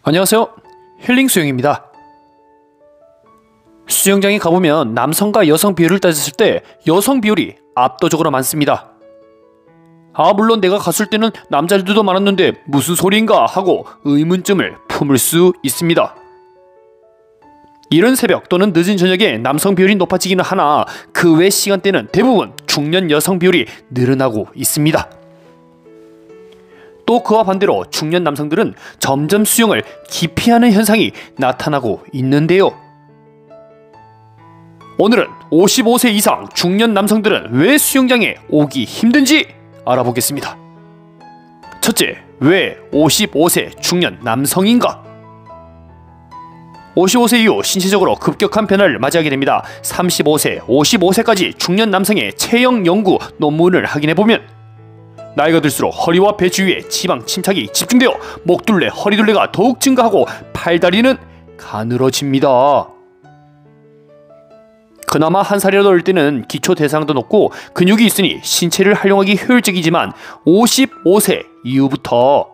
안녕하세요. 힐링 수영입니다. 수영장에 가보면 남성과 여성 비율을 따졌을 때 여성 비율이 압도적으로 많습니다. 물론 내가 갔을 때는 남자들도 많았는데 무슨 소리인가 하고 의문점을 품을 수 있습니다. 이른 새벽 또는 늦은 저녁에 남성 비율이 높아지기는 하나 그 외 시간대는 대부분 중년 여성 비율이 늘어나고 있습니다. 또 그와 반대로 중년 남성들은 점점 수영을 기피하는 현상이 나타나고 있는데요. 오늘은 55세 이상 중년 남성들은 왜 수영장에 오기 힘든지 알아보겠습니다. 첫째, 왜 55세 중년 남성인가? 55세 이후 신체적으로 급격한 변화를 맞이하게 됩니다. 35세, 55세까지 중년 남성의 체형 연구 논문을 확인해보면 나이가 들수록 허리와 배 주위에 지방 침착이 집중되어 목둘레, 허리둘레가 더욱 증가하고 팔다리는 가늘어집니다. 그나마 한 살이라도 어릴 때는 기초 대사량도 높고 근육이 있으니 신체를 활용하기 효율적이지만 55세 이후부터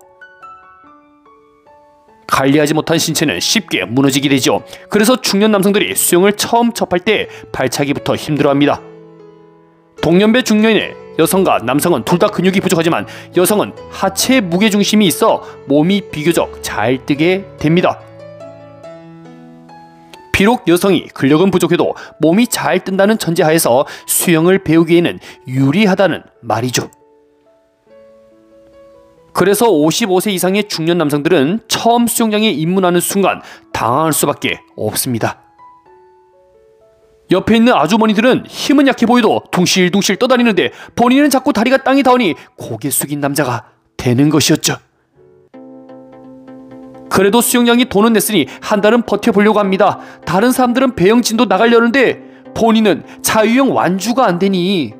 관리하지 못한 신체는 쉽게 무너지게 되죠. 그래서 중년 남성들이 수영을 처음 접할 때 발차기부터 힘들어합니다. 동년배 중년의 여성과 남성은 둘 다 근육이 부족하지만 여성은 하체 무게중심이 있어 몸이 비교적 잘 뜨게 됩니다. 비록 여성이 근력은 부족해도 몸이 잘 뜬다는 전제하에서 수영을 배우기에는 유리하다는 말이죠. 그래서 55세 이상의 중년 남성들은 처음 수영장에 입문하는 순간 당황할 수밖에 없습니다. 옆에 있는 아주머니들은 힘은 약해 보여도 둥실둥실 떠다니는데 본인은 자꾸 다리가 땅에 닿으니 고개 숙인 남자가 되는 것이었죠. 그래도 수영장이 돈은 냈으니 한 달은 버텨보려고 합니다. 다른 사람들은 배영진도 나가려는데 본인은 자유형 완주가 안 되니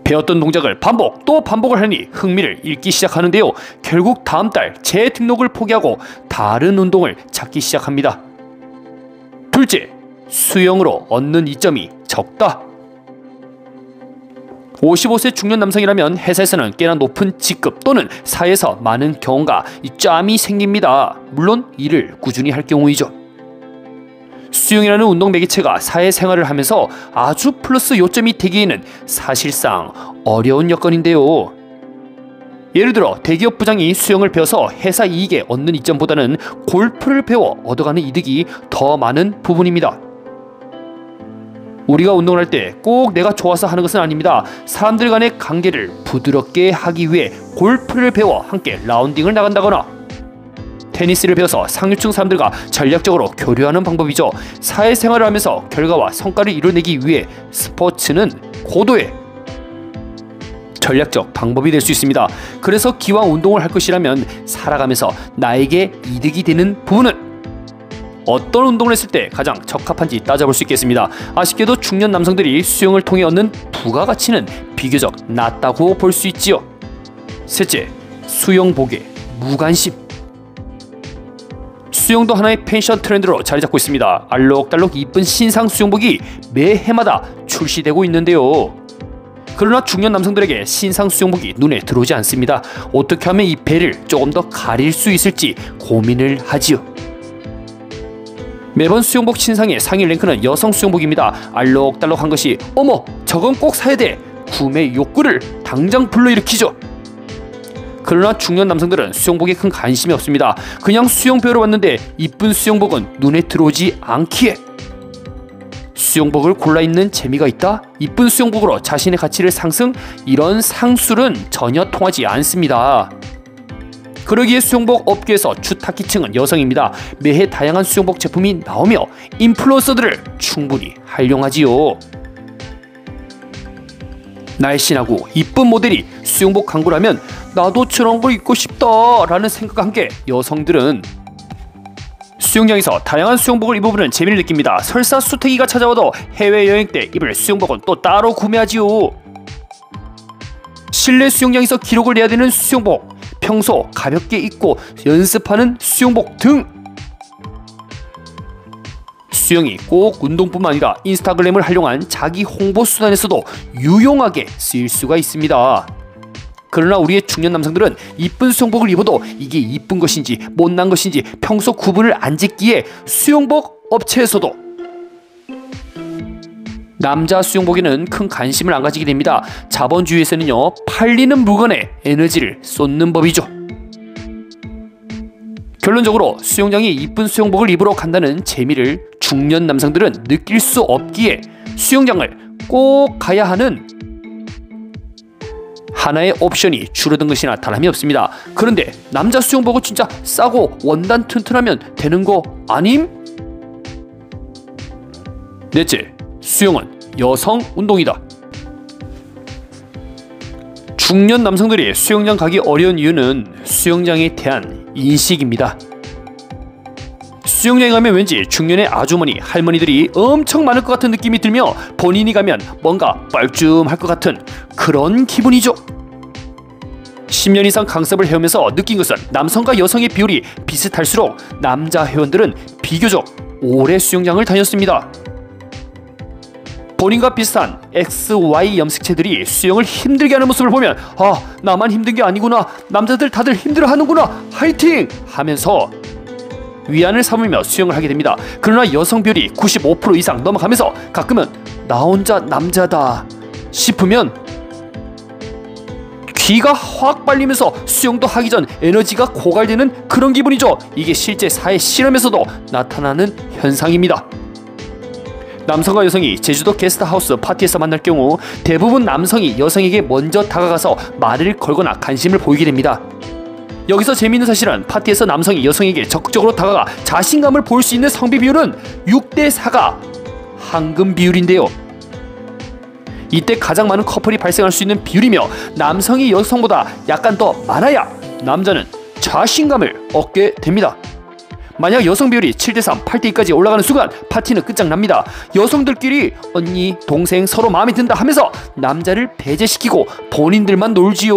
배웠던 동작을 반복 또 반복을 하니 흥미를 잃기 시작하는데요. 결국 다음 달 재등록을 포기하고 다른 운동을 찾기 시작합니다. 둘째, 수영으로 얻는 이점이 적다. 55세 중년 남성이라면 회사에서는 꽤나 높은 직급 또는 사회에서 많은 경험과 짬이 생깁니다. 물론 이를 꾸준히 할 경우이죠. 수영이라는 운동 매개체가 사회생활을 하면서 아주 플러스 요점이 되기에는 사실상 어려운 여건인데요. 예를 들어 대기업 부장이 수영을 배워서 회사 이익에 얻는 이점보다는 골프를 배워 얻어가는 이득이 더 많은 부분입니다. 우리가 운동을 할 때 꼭 내가 좋아서 하는 것은 아닙니다. 사람들 간의 관계를 부드럽게 하기 위해 골프를 배워 함께 라운딩을 나간다거나 테니스를 배워서 상류층 사람들과 전략적으로 교류하는 방법이죠. 사회생활을 하면서 결과와 성과를 이뤄내기 위해 스포츠는 고도의 전략적 방법이 될 수 있습니다. 그래서 기왕 운동을 할 것이라면 살아가면서 나에게 이득이 되는 부분은 어떤 운동을 했을 때 가장 적합한지 따져볼 수 있겠습니다. 아쉽게도 중년 남성들이 수영을 통해 얻는 부가가치는 비교적 낮다고 볼 수 있지요. 셋째, 수영복에 무관심. 수영도 하나의 패션 트렌드로 자리 잡고 있습니다. 알록달록 이쁜 신상 수영복이 매해마다 출시되고 있는데요. 그러나 중년 남성들에게 신상 수영복이 눈에 들어오지 않습니다. 어떻게 하면 이 배를 조금 더 가릴 수 있을지 고민을 하지요. 매번 수영복 신상의 상위 랭크는 여성 수영복입니다. 알록달록한 것이 어머 저건 꼭 사야 돼 구매 욕구를 당장 불러일으키죠. 그러나 중년 남성들은 수영복에 큰 관심이 없습니다. 그냥 수영 배우러 왔는데 이쁜 수영복은 눈에 들어오지 않기에 수영복을 골라 입는 재미가 있다? 이쁜 수영복으로 자신의 가치를 상승? 이런 상술은 전혀 통하지 않습니다. 그러기에 수영복 업계에서 주타깃층은 여성입니다. 매해 다양한 수영복 제품이 나오며 인플루언서들을 충분히 활용하지요. 날씬하고 이쁜 모델이 수영복 광고를 하면 나도 저런 걸 입고 싶다 라는 생각과 함께 여성들은 수영장에서 다양한 수영복을 입어보는 재미를 느낍니다. 설사 수태기가 찾아와도 해외여행 때 입을 수영복은 또 따로 구매하지요. 실내 수영장에서 기록을 내야 되는 수영복, 평소 가볍게 입고 연습하는 수영복 등 수영이 꼭 운동뿐만 아니라 인스타그램을 활용한 자기 홍보 수단에서도 유용하게 쓰일 수가 있습니다. 그러나 우리의 중년 남성들은 이쁜 수영복을 입어도 이게 이쁜 것인지 못난 것인지 평소 구분을 안 짓기에 수영복 업체에서도 남자 수영복에는 큰 관심을 안 가지게 됩니다. 자본주의에서는요, 팔리는 물건에 에너지를 쏟는 법이죠. 결론적으로 수영장에 이쁜 수영복을 입으러 간다는 재미를 중년 남성들은 느낄 수 없기에 수영장을 꼭 가야 하는 하나의 옵션이 줄어든 것이나 다름이 없습니다. 그런데 남자 수영복은 진짜 싸고 원단 튼튼하면 되는 거 아님? 넷째, 수영은 여성 운동이다. 중년 남성들이 수영장 가기 어려운 이유는 수영장에 대한 인식입니다. 수영장에 가면 왠지 중년의 아주머니, 할머니들이 엄청 많을 것 같은 느낌이 들며 본인이 가면 뭔가 뻘쭘할 것 같은 그런 기분이죠. 10년 이상 강습을 해오면서 느낀 것은 남성과 여성의 비율이 비슷할수록 남자 회원들은 비교적 오래 수영장을 다녔습니다. 본인과 비슷한 XY 염색체들이 수영을 힘들게 하는 모습을 보면 아, 나만 힘든 게 아니구나, 남자들 다들 힘들어하는구나, 화이팅! 하면서 위안을 삼으며 수영을 하게 됩니다. 그러나 여성 비율이 95% 이상 넘어가면서 가끔은 나 혼자 남자다 싶으면 귀가 확 빨리면서 수영도 하기 전 에너지가 고갈되는 그런 기분이죠. 이게 실제 사회 실험에서도 나타나는 현상입니다. 남성과 여성이 제주도 게스트하우스 파티에서 만날 경우 대부분 남성이 여성에게 먼저 다가가서 말을 걸거나 관심을 보이게 됩니다. 여기서 재미있는 사실은 파티에서 남성이 여성에게 적극적으로 다가가 자신감을 보일 수 있는 성비 비율은 6대4가 황금 비율인데요. 이때 가장 많은 커플이 발생할 수 있는 비율이며 남성이 여성보다 약간 더 많아야 남자는 자신감을 얻게 됩니다. 만약 여성 비율이 7대3, 8대2까지 올라가는 순간 파티는 끝장납니다. 여성들끼리 언니, 동생 서로 마음에 든다 하면서 남자를 배제시키고 본인들만 놀지요.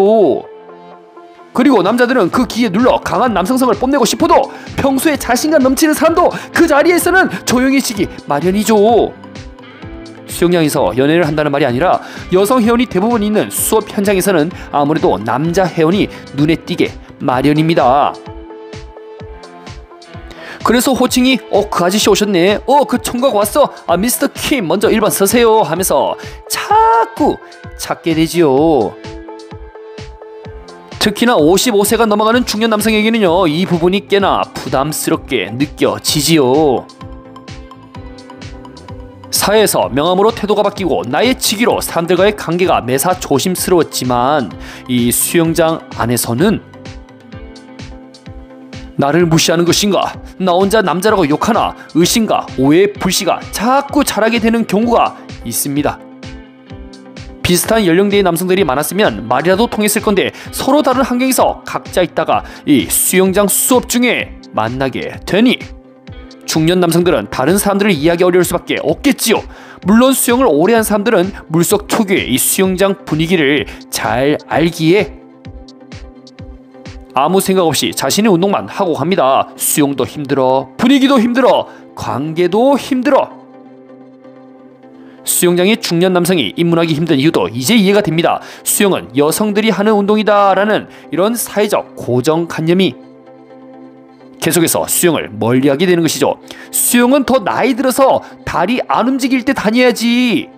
그리고 남자들은 그 기에 눌러 강한 남성성을 뽐내고 싶어도 평소에 자신감 넘치는 사람도 그 자리에서는 조용히 지기 마련이죠. 수영장에서 연애를 한다는 말이 아니라 여성 회원이 대부분 있는 수업 현장에서는 아무래도 남자 회원이 눈에 띄게 마련입니다. 그래서 호칭이 그 아저씨 오셨네, 그 총각 왔어, 미스터 킴 먼저 1번 서세요 하면서 자꾸 찾게 되지요. 특히나 55세가 넘어가는 중년 남성에게는요, 이 부분이 꽤나 부담스럽게 느껴지지요. 사회에서 명함으로 태도가 바뀌고 나의 직위로 사람들과의 관계가 매사 조심스러웠지만 이 수영장 안에서는 나를 무시하는 것인가, 나 혼자 남자라고 욕하나, 의심과 오해, 불씨가 자꾸 자라게 되는 경우가 있습니다. 비슷한 연령대의 남성들이 많았으면 말이라도 통했을 건데 서로 다른 환경에서 각자 있다가 이 수영장 수업 중에 만나게 되니 중년 남성들은 다른 사람들을 이해하기 어려울 수밖에 없겠지요. 물론 수영을 오래 한 사람들은 물속 특유의 이 수영장 분위기를 잘 알기에 아무 생각 없이 자신의 운동만 하고 갑니다. 수영도 힘들어, 분위기도 힘들어, 관계도 힘들어. 수영장에 중년 남성이 입문하기 힘든 이유도 이제 이해가 됩니다. 수영은 여성들이 하는 운동이다라는 이런 사회적 고정관념이 계속해서 수영을 멀리하게 되는 것이죠. 수영은 더 나이 들어서 다리 안 움직일 때 다녀야지.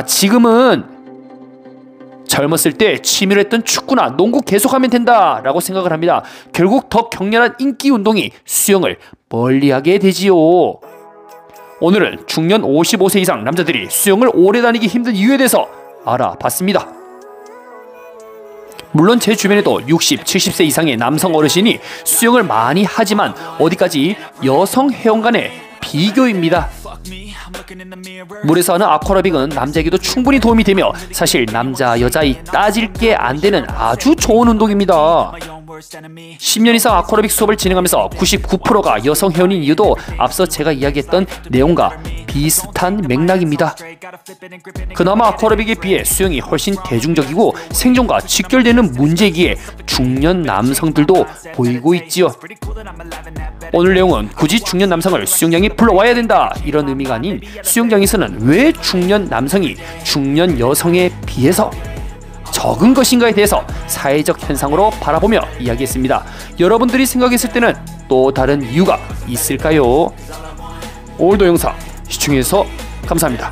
지금은 젊었을 때 취미로 했던 축구나 농구 계속하면 된다라고 생각을 합니다. 결국 더 격렬한 인기 운동이 수영을 멀리하게 되지요. 오늘은 중년 55세 이상 남자들이 수영을 오래 다니기 힘든 이유에 대해서 알아봤습니다. 물론 제 주변에도 60, 70세 이상의 남성 어르신이 수영을 많이 하지만 어디까지 여성 회원 간의 비교입니다. 물에서 하는 아쿠아로빅은 남자에게도 충분히 도움이 되며 사실 남자, 여자 따질 게 안 되는 아주 좋은 운동입니다. 10년 이상 아쿠아로빅 수업을 진행하면서 99%가 여성 회원인 이유도 앞서 제가 이야기했던 내용과 비슷한 맥락입니다. 그나마 아쿠아로빅에 비해 수영이 훨씬 대중적이고 생존과 직결되는 문제이기에 중년 남성들도 보이고 있지요. 오늘 내용은 굳이 중년 남성을 수영장에 불러와야 된다 이런 의미가 아닌 수영장에서는 왜 중년 남성이 중년 여성에 비해서 적은 것인가에 대해서 사회적 현상으로 바라보며 이야기했습니다. 여러분들이 생각했을 때는 또 다른 이유가 있을까요? 오늘도 영상 시청해주셔서 감사합니다.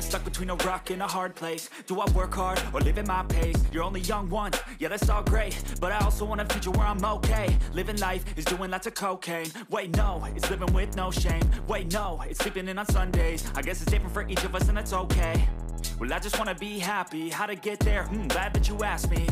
Stuck between a rock and a hard place. Do I work hard or live at my pace? You're only young once, yeah, that's all great, but I also want a future where I'm okay. Living life is doing lots of cocaine. Wait, no, it's living with no shame. Wait, no, it's sleeping in on Sundays. I guess it's different for each of us and that's okay. Well, I just wanna be happy. How to get there? Glad that you asked me.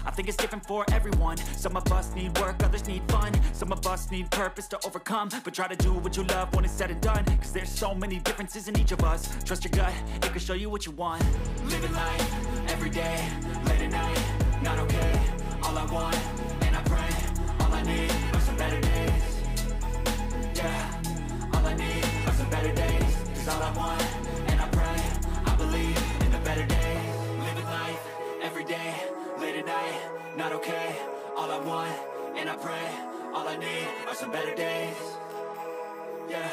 I think it's different for everyone. Some of us need work, others need fun. Some of us need purpose to overcome. But try to do what you love when it's said and done. Cause there's so many differences in each of us. Trust your gut, it can show you what you want. Living life, every day, late at night, not okay. All I want, and I pray, all I need are some better days. Yeah, all I need are some better days. Cause all I want, and I pray, I believe in the better days. Living life, every day, late at night, not okay. All I want, and I pray, all I need are some better days. Yeah,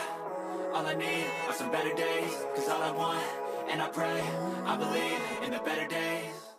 all I need are some better days. Cause all I want, and I pray, I believe in the better days.